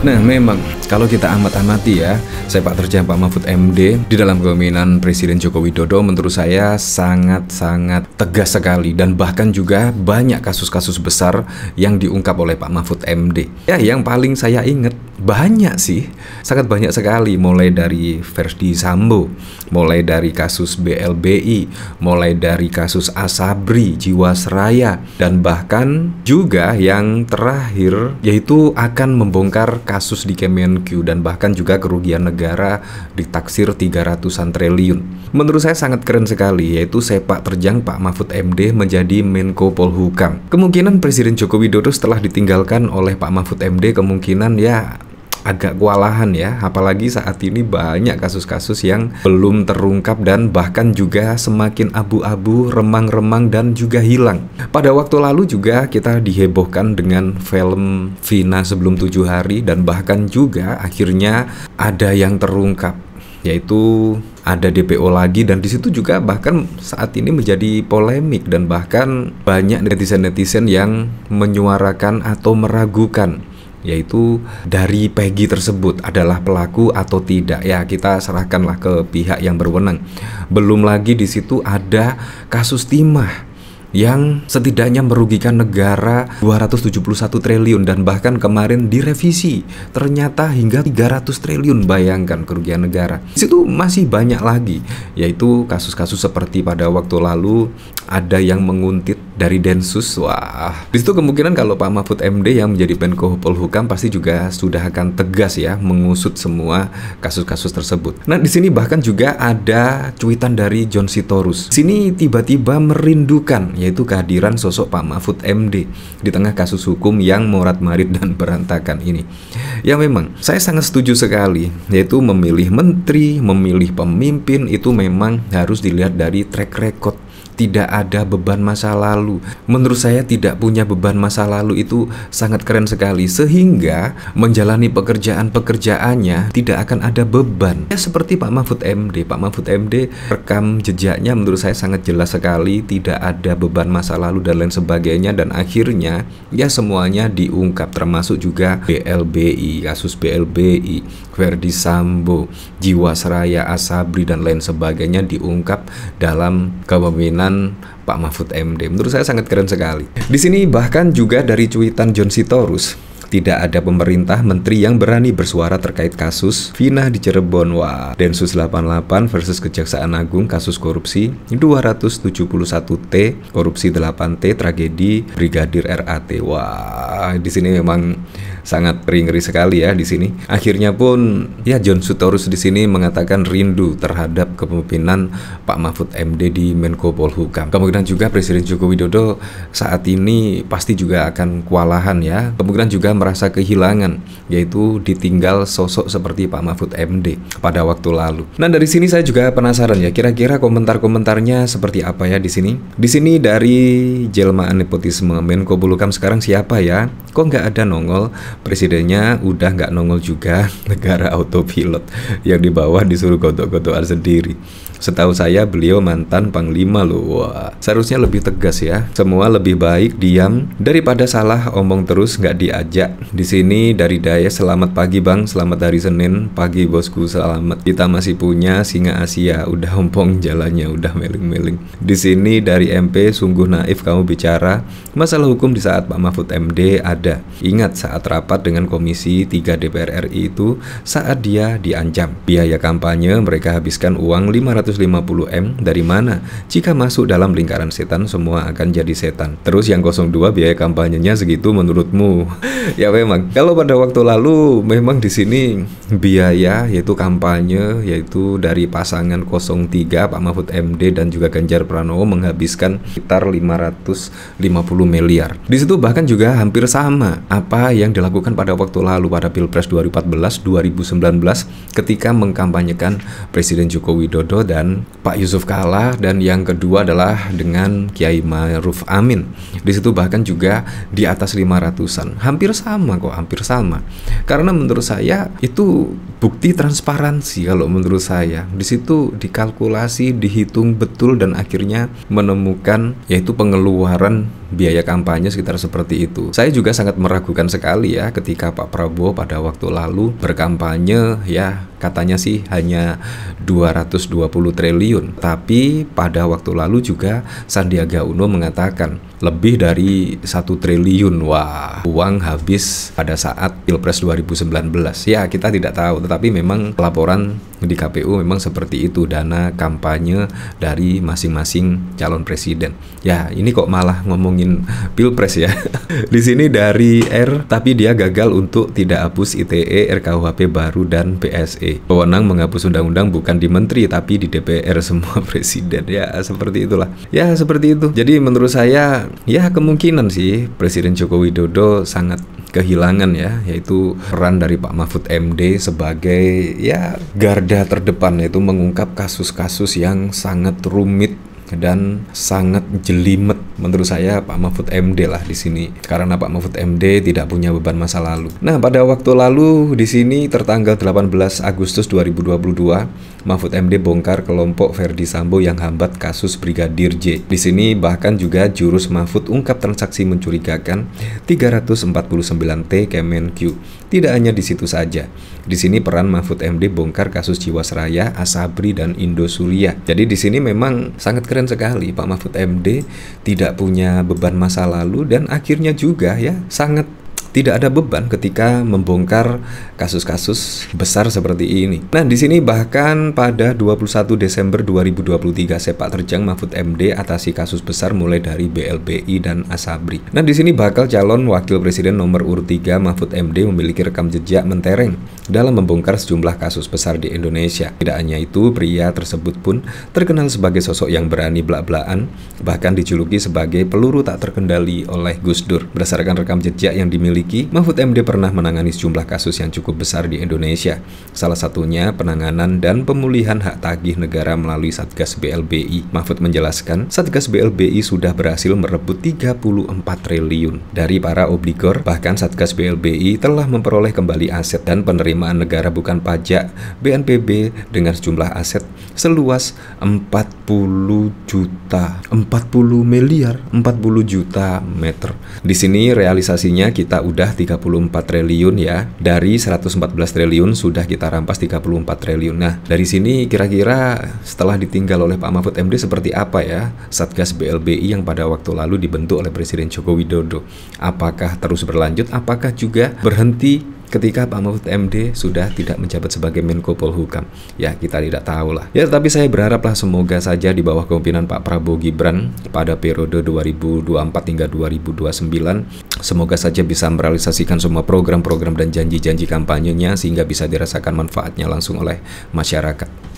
Nah, memang kalau kita amati ya, sepak terjang Pak Mahfud MD di dalam kepemimpinan Presiden Joko Widodo menurut saya sangat-sangat tegas sekali, dan bahkan juga banyak kasus-kasus besar yang diungkap oleh Pak Mahfud MD. Ya, yang paling saya ingat banyak sih, sangat banyak sekali, mulai dari Verdi Sambo, mulai dari kasus BLBI, mulai dari kasus Asabri, Jiwasraya, dan bahkan juga yang terakhir yaitu akan membongkar kasus di Kemenq, dan bahkan juga kerugian negara ditaksir 300-an triliun. Menurut saya sangat keren sekali, yaitu sepak terjang Pak Mahfud MD menjadi Menko Polhukam. Kemungkinan Presiden Joko Widodo setelah ditinggalkan oleh Pak Mahfud MD kemungkinan ya agak kewalahan ya, apalagi saat ini banyak kasus-kasus yang belum terungkap dan bahkan juga semakin abu-abu, remang-remang, dan juga hilang. Pada waktu lalu juga kita dihebohkan dengan film Vina Sebelum 7 Hari, dan bahkan juga akhirnya ada yang terungkap, yaitu ada DPO lagi, dan disitu juga bahkan saat ini menjadi polemik, dan bahkan banyak netizen-netizen yang menyuarakan atau meragukan, yaitu dari Peggy tersebut adalah pelaku atau tidak. Ya, kita serahkanlah ke pihak yang berwenang. Belum lagi di situ ada kasus timah yang setidaknya merugikan negara 271 triliun, dan bahkan kemarin direvisi ternyata hingga 300 triliun. Bayangkan kerugian negara. Di situ masih banyak lagi, yaitu kasus-kasus seperti pada waktu lalu ada yang menguntit dari Densus. Wah, di situ kemungkinan kalau Pak Mahfud MD yang menjadi Menko Polhukam pasti juga sudah akan tegas ya mengusut semua kasus-kasus tersebut. Nah, di sini bahkan juga ada cuitan dari John Sitorus. Di sini tiba-tiba merindukan, yaitu kehadiran sosok Pak Mahfud MD di tengah kasus hukum yang morat-marit dan berantakan ini. Ya, memang saya sangat setuju sekali, yaitu memilih menteri, memilih pemimpin itu memang harus dilihat dari track record. Tidak ada beban masa lalu. Menurut saya tidak punya beban masa lalu itu sangat keren sekali, sehingga menjalani pekerjaannya tidak akan ada beban. Ya, seperti Pak Mahfud MD. Pak Mahfud MD rekam jejaknya menurut saya sangat jelas sekali, tidak ada beban masa lalu dan lain sebagainya, dan akhirnya ya semuanya diungkap, termasuk juga BLBI, kasus BLBI, Verdi Sambo, Jiwasraya, Asabri, dan lain sebagainya diungkap dalam kepemimpinan Pak Mahfud MD. Menurut saya sangat keren sekali. Di sini bahkan juga dari cuitan John Sitorus, tidak ada pemerintah menteri yang berani bersuara terkait kasus Vina di Cirebon. Wah, Densus 88 versus Kejaksaan Agung kasus korupsi 271T, korupsi 8T, tragedi Brigadir RAT. Wah, di sini memang sangat ngeri sekali ya di sini. Akhirnya pun ya John Sitorus di sini mengatakan rindu terhadap kepemimpinan Pak Mahfud MD di Menko Polhukam. Kemungkinan juga Presiden Joko Widodo saat ini pasti juga akan kewalahan ya. Kemungkinan juga merasa kehilangan, yaitu ditinggal sosok seperti Pak Mahfud MD pada waktu lalu. Nah, dari sini saya juga penasaran ya, kira-kira komentar-komentarnya seperti apa ya di sini. Di sini dari jelmaan nepotisme Menko Polhukam sekarang siapa ya? Kok nggak ada nongol? Presidennya udah nggak nongol juga, negara autopilot yang di bawah disuruh godok-godokan sendiri. Setahu saya beliau mantan panglima loh. Wah, seharusnya lebih tegas ya. Semua lebih baik diam daripada salah omong terus nggak diajak. Di sini dari Daya, selamat pagi Bang, selamat hari Senin pagi bosku, selamat. Kita masih punya singa Asia, udah ompong jalannya, udah meling-meling. Di sini dari MP, sungguh naif kamu bicara masalah hukum di saat Pak Mahfud MD ada. Ingat saat rapat dengan Komisi 3 DPR RI itu, saat dia diancam biaya kampanye mereka habiskan uang 550M dari mana? Jika masuk dalam lingkaran setan semua akan jadi setan. Terus yang 02 biaya kampanyenya segitu menurutmu? Ya memang kalau pada waktu lalu memang di sini biaya yaitu kampanye yaitu dari pasangan 03 Pak Mahfud MD dan juga Ganjar Pranowo menghabiskan sekitar 550 miliar. Di situ bahkan juga hampir sama apa yang dilakukan pada waktu lalu pada Pilpres 2014-2019 ketika mengkampanyekan Presiden Joko Widodo dari dan Pak Yusuf Kalla, dan yang kedua adalah dengan Kiai Ma'ruf Amin. Di situ bahkan juga di atas 500-an. Hampir sama kok, hampir sama. Karena menurut saya itu bukti transparansi kalau menurut saya. Di situ dikalkulasi, dihitung betul, dan akhirnya menemukan yaitu pengeluaran biaya kampanye sekitar seperti itu. Saya juga sangat meragukan sekali ya ketika Pak Prabowo pada waktu lalu berkampanye, ya katanya sih hanya 220 triliun. Tapi pada waktu lalu juga Sandiaga Uno mengatakan lebih dari 1 triliun. Wah, uang habis pada saat Pilpres 2019. Ya, kita tidak tahu, tetapi memang laporan di KPU memang seperti itu, dana kampanye dari masing-masing calon presiden. Ya, ini kok malah ngomongin Pilpres ya. Di sini dari R, tapi dia gagal untuk tidak hapus ITE, RKUHP baru, dan PSE. Wewenang menghapus undang-undang bukan di menteri tapi di DPR semua presiden. Ya, seperti itulah. Ya, seperti itu. Jadi menurut saya ya kemungkinan sih Presiden Joko Widodo sangat kehilangan ya, yaitu peran dari Pak Mahfud MD sebagai ya garda terdepan, yaitu mengungkap kasus-kasus yang sangat rumit dan sangat jelimet. Menurut saya Pak Mahfud MD lah di sini, karena Pak Mahfud MD tidak punya beban masa lalu. Nah, pada waktu lalu di sini tertanggal 18 Agustus 2022, Mahfud MD bongkar kelompok Verdi Sambo yang hambat kasus Brigadir J. Di sini bahkan juga jurus Mahfud ungkap transaksi mencurigakan 349T Kemenq. Tidak hanya di situ saja. Di sini peran Mahfud MD bongkar kasus Jiwasraya, Asabri, dan Indosuria. Jadi di sini memang sangat keren sekali Pak Mahfud MD tidak punya beban masa lalu, dan akhirnya juga ya sangat tidak ada beban ketika membongkar kasus-kasus besar seperti ini. Nah, di sini bahkan pada 21 Desember 2023 sepak terjang Mahfud MD atasi kasus besar mulai dari BLBI dan Asabri. Nah, di sini bakal calon wakil presiden nomor urut 3 Mahfud MD memiliki rekam jejak mentereng dalam membongkar sejumlah kasus besar di Indonesia. Tidak hanya itu, pria tersebut pun terkenal sebagai sosok yang berani blak-blakan, bahkan dijuluki sebagai peluru tak terkendali oleh Gus Dur. Berdasarkan rekam jejak yang dimiliki, Mahfud MD pernah menangani sejumlah kasus yang cukup besar di Indonesia. Salah satunya penanganan dan pemulihan hak tagih negara melalui Satgas BLBI. Mahfud menjelaskan, Satgas BLBI sudah berhasil merebut 34 triliun dari para obligor. Bahkan Satgas BLBI telah memperoleh kembali aset dan penerimaan negara bukan pajak BNPB dengan sejumlah aset seluas 40 juta meter. Di sini realisasinya kita udah 34 triliun ya. Dari 114 triliun sudah kita rampas 34 triliun. Nah, dari sini kira-kira setelah ditinggal oleh Pak Mahfud MD seperti apa ya Satgas BLBI yang pada waktu lalu dibentuk oleh Presiden Joko Widodo? Apakah terus berlanjut? Apakah juga berhenti ketika Pak Mahfud MD sudah tidak menjabat sebagai Menko Polhukam? Ya, kita tidak tahu lah. Ya, tapi saya berharaplah semoga saja di bawah kepemimpinan Pak Prabowo Gibran pada periode 2024 hingga 2029, semoga saja bisa merealisasikan semua program-program dan janji-janji kampanyenya sehingga bisa dirasakan manfaatnya langsung oleh masyarakat.